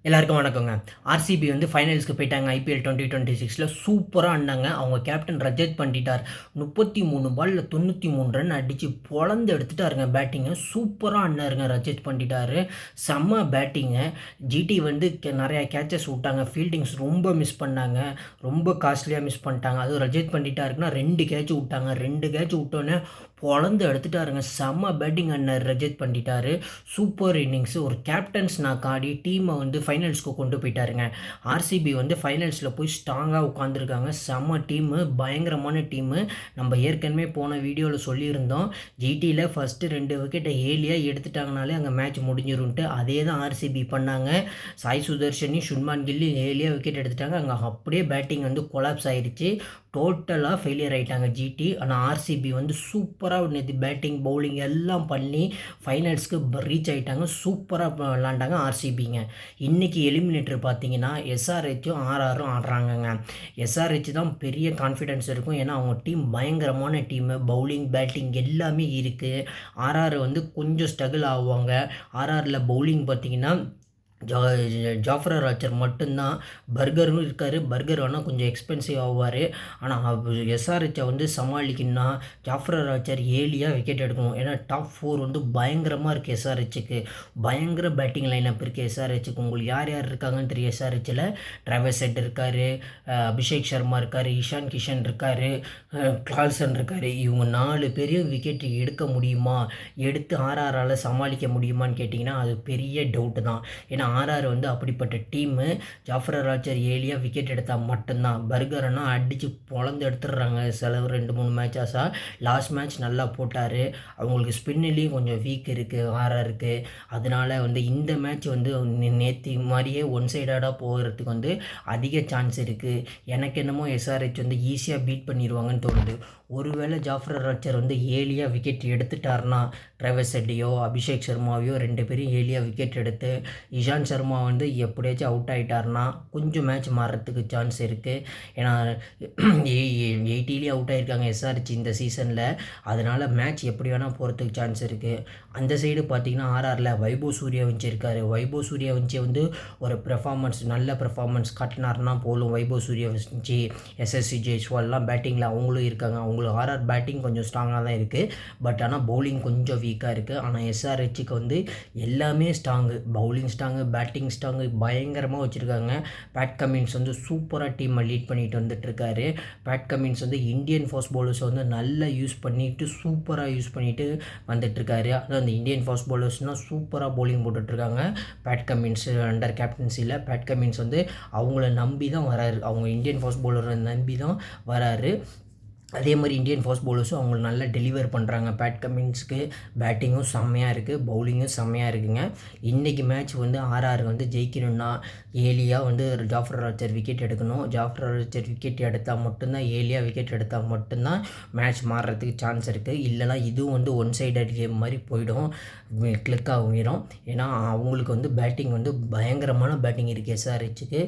எல்லாருக்கும் வணக்கங்க. ஆர்சிபி வந்து ஃபைனல்ஸ்க்கு போயிட்டாங்க. ஐபிஎல் 2026ல சூப்பரா ஆடுனாங்க. அவங்க கேப்டன் ரஜத் பண்டிட்டார் 33 பால்ல 93 ரன் அடிச்சு பொளந்து எடுத்துட்டாருங்க பேட்டிங்க. சூப்பரா ஆடுனாருங்க ரஜத் பண்டிட்டாரு. செம்ம பேட்டிங்கு. ஜிடி வந்து நெறைய கேட்சஸ் விட்டாங்க. ஃபீல்டிங்ஸ் ரொம்ப மிஸ் பண்ணாங்க. ரொம்ப காஸ்ட்லியா மிஸ் பண்ணிட்டாங்க. அதுவும் ரஜத் பண்டிட்டாருக்குன்னா 2 கேட்ச் விட்டாங்க. 2 கேட்ச் விட்டோனே பொளந்து எடுத்துட்டாருங்க. செம்ம பேட்டிங் ஆடினாரு ரஜத் பண்டிட்டாரு. Super innings. ஒரு கேப்டன்ஸ் நாக் ஆடி டீமை வந்து ஃபைனல்ஸ்க்கு கொண்டு போயிட்டாருங்க. ஆர்சிபி வந்து ஃபைனல்ஸில் போய் ஸ்ட்ராங்காக உட்காந்துருக்காங்க. செம்ம டீமு, பயங்கரமான டீமு. நம்ம ஏற்கனவே போன வீடியோவில் சொல்லியிருந்தோம், ஜிடியில் ஃபஸ்ட்டு 2 விக்கெட்டை ஏலியாக எடுத்துட்டாங்கனாலே அங்கே மேட்ச் முடிஞ்சிரும்ன்ட்டு. அதே தான் ஆர்சிபி பண்ணாங்க. சாய் சுதர்ஷனையும் சுப்மான் கில்லையும் ஏலியாக விக்கெட் எடுத்துட்டாங்க. அங்கே அப்படியே பேட்டிங் வந்து கொலாப்ஸ் ஆயிடுச்சு. டோட்டலாக ஃபெயிலியர் ஆகிட்டாங்க ஜிடி. ஆனால் ஆர்சிபி வந்து சூப்பராக நேற்று பேட்டிங் பவுலிங் எல்லாம் பண்ணி ஃபைனல்ஸ்க்கு ரீச் ஆகிட்டாங்க. சூப்பராக விளாண்டாங்க ஆர்சிபிங்க. இன்றைக்கி எலிமினேட்டர் பார்த்தீங்கன்னா எஸ்ஆர்ஹெச்சும் ஆர்ஆரும் ஆடுறாங்கங்க. எஸ்ஆர்ஹெச் தான் பெரிய கான்ஃபிடென்ஸ் இருக்கும். ஏன்னா அவங்க டீம் பயங்கரமான டீமு. பவுலிங் பேட்டிங் எல்லாமே இருக்குது. ஆர்ஆர் வந்து கொஞ்சம் ஸ்ட்ரகிள் ஆகுவாங்க. ஆர்ஆரில் பவுலிங் பார்த்தீங்கன்னா ஜாஃப்ரர் ஆர்ச்சர் மட்டும்தான். பர்கரும் இருக்கார். பர்கர் வேணால் கொஞ்சம் எக்ஸ்பென்சிவ் ஆவார். ஆனால் எஸ்ஆர்ஹெச்சை வந்து சமாளிக்கணும்னா ஜாஃப்ரர் ஆர்ச்சர் ஏலியாக விக்கெட் எடுக்கணும். ஏன்னா டாப் 4 வந்து பயங்கரமாக இருக்குது எஸ்ஆர்ஹெச்சுக்கு. பயங்கர பேட்டிங் லைனப் இருக்குது எஸ்ஆர்ஹெச்சுக்கு. உங்களுக்கு யார் யார் இருக்காங்கன்னு தெரியும் எஸ்ஆர்ஹெச்சில். ட்ராவிஸ் ஹெட் இருக்கார், அபிஷேக் சர்மா இருக்கார், இஷான் கிஷன் இருக்கார், கிளால்சன் இருக்கார். இவங்க 4 பேரையும் விக்கெட் எடுக்க முடியுமா, எடுத்து ஆர்ஆரால் சமாளிக்க முடியுமான்னு கேட்டிங்கன்னா அது பெரிய டவுட்டு தான். ஏன்னா ஆர்ஆர் வந்து அப்படிப்பட்ட டீமு. ஜாஃப்ரர் ஆர்ச்சர் ஏலியாக விக்கெட் எடுத்தால் மட்டும்தான். பர்கர்னா அடித்து பொளந்து எடுத்துடுறாங்க சில 2-3 மேட்சஸாக. லாஸ்ட் மேட்ச் நல்லா போட்டார். அவங்களுக்கு ஸ்பின்னிலையும் கொஞ்சம் வீக் இருக்குது ஆர்ஆருக்கு. அதனால் வந்து இந்த மேட்ச் வந்து நேற்று மாதிரியே ஒன் சைடாக போகிறதுக்கு வந்து அதிக சான்ஸ் இருக்குது. எனக்கு என்னமோ எஸ்ஆர்ஹெச் வந்து ஈஸியாக பீட் பண்ணிடுவாங்கன்னு தோணுது. ஒருவேளை ஜாஃப்ரர் ஆர்ச்சர் வந்து ஏலியாக விக்கெட் எடுத்துட்டார்னா ட்ராவிஸ் ஹெட்டையோ அபிஷேக் சர்மாவையோ 2 பேரும் ஏலியாக விக்கெட் எடுத்து இஷான் சர்மா வந்து எப்படியாச்சும் அவுட் ஆகிட்டார்னா கொஞ்சம் மேட்ச் மாறுறதுக்கு சான்ஸ் இருக்குது. ஏன்னா 80லேயே அவுட் ஆகிருக்காங்க எஸ்ஆர்ஹெச் இந்த சீசனில். அதனால் மேட்ச் எப்படி வேணால் போகிறதுக்கு சான்ஸ் இருக்குது. அந்த சைடு பார்த்திங்கன்னா ஆர்ஆரில் வைபவ் சூர்யவன்சி இருக்கார். வைபவ் சூர்யவன்சி வந்து ஒரு நல்ல பெர்ஃபார்மன்ஸ் காட்டினார்னா போலும். வைபவ் சூர்யவன்சி, எஸ்எஸ்சி ஜெய்ஸ்வால்லாம் பேட்டிங்கில் அவங்களும் இருக்காங்க. அவங்களுக்கு ஆர்ஆர் பேட்டிங் கொஞ்சம் ஸ்ட்ராங்காக தான் இருக்குது. பட் ஆனால் பவுலிங் கொஞ்சம் வீக்காக இருக்குது. ஆனால் எஸ்ஆர்ஹெச்சுக்கு வந்து எல்லாமே strong. Bowling strong, batting strong பயங்கரமாக வச்சுருக்காங்க. பேட் கமின்ஸ் வந்து சூப்பராக டீமை லீட் பண்ணிட்டு வந்துட்டுருக்காரு. பேட் கமின்ஸ் வந்து இந்தியன் ஃபாஸ்ட் பவுலர்ஸை வந்து நல்லா யூஸ் பண்ணிவிட்டு சூப்பராக யூஸ் பண்ணிவிட்டு வந்துட்டுருக்காரு. அதுவும் அந்த இந்தியன் ஃபாஸ்ட் பவுலர்ஸ்னால் சூப்பராக பவுலிங் போட்டுட்ருக்காங்க. பேட் கமின்ஸ் அண்டர் கேப்டன்சியில் பேட் கமின்ஸ் வந்து அவங்கள நம்பி தான் வராரு. அவங்க இந்தியன் ஃபாஸ்ட் பவுலரை நம்பி தான் வராரு. அதே மாதிரி இந்தியன் ஃபாஸ்ட் பவுலர்ஸும் அவங்க நல்லா டெலிவர் பண்ணுறாங்க. பேட் கமின்ஸ்க்கு பேட்டிங்கும் செம்மையாக இருக்குது, பவுலிங்கும் செம்மையாக இருக்குங்க. இன்றைக்கி மேட்ச் வந்து ஆர்ஆர் வந்து ஜெயிக்கணும்னா ஏலியாக வந்து ஜாஃப்ரர் ஆர்ச்சர் விக்கெட் எடுக்கணும். ஜாஃப்ரர் ஆர்ச்சர் விக்கெட் எடுத்தால் மட்டும்தான், ஏலியாக விக்கெட் எடுத்தால் மட்டும்தான் மேட்ச் மாறுறதுக்கு சான்ஸ் இருக்குது. இல்லைனா இதுவும் வந்து ஒன் சைடட் கேம் மாதிரி போயிடும், கிளிக் ஆகிடும். ஏன்னா அவங்களுக்கு வந்து பேட்டிங் வந்து பயங்கரமான பேட்டிங் இருக்குது எஸ்ஆர்ஹெச்சுக்கு.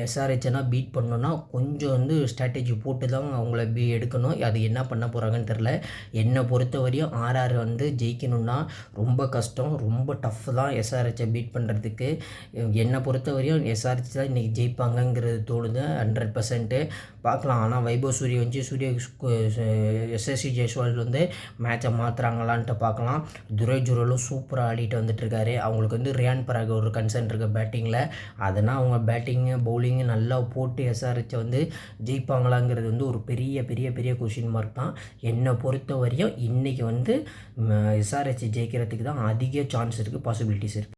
எஸ்ஆர்ஹெச்னா பீட் பண்ணணுன்னா கொஞ்சம் வந்து ஸ்ட்ராட்டஜி போட்டு தான் அவங்கள எடுக்கணும். அது என்ன பண்ண போகிறாங்கன்னு தெரில. என்னை பொறுத்த வரையும் ஆர்ஆர் வந்து ஜெயிக்கணும்னா ரொம்ப கஷ்டம், ரொம்ப டஃப் தான் எஸ்ஆர்ஹெச்சை பீட் பண்ணுறதுக்கு. என்னை பொறுத்த வரையும் எஸ்ஆர்ஹெச் தான் இன்றைக்கி ஜெயிப்பாங்கங்கிறது தோணுது 100%. பார்க்கலாம். ஆனால் வைபவ் சூர்யவன்சி எஸ்எஸ்சி ஜெய்ஸ்வால் வந்து மேட்சை மாற்றுறாங்களான்ட்டு பார்க்கலாம். துரை ஜுரலும் சூப்பராக ஆடிட்டு வந்துட்டுருக்காரு. அவங்களுக்கு வந்து ரியான் பராக் ஒரு கன்சர்ன் இருக்குது பேட்டிங்கில். அதனால் அவங்க பேட்டிங்கு பவுலிங்கு நல்லா போட்டு எஸ்ஆர்ஹெச்சை வந்து ஜெயிப்பாங்களாங்கிறது வந்து ஒரு பெரிய பெரிய பெரிய கொஷின் மார்க் தான். என்னை பொறுத்த வரையும் இன்றைக்கி வந்து எஸ்ஆர்ஹெச் ஜெயிக்கிறதுக்கு தான் அதிக சான்ஸ் இருக்குது, பாசிபிலிட்டிஸ் இருக்குது.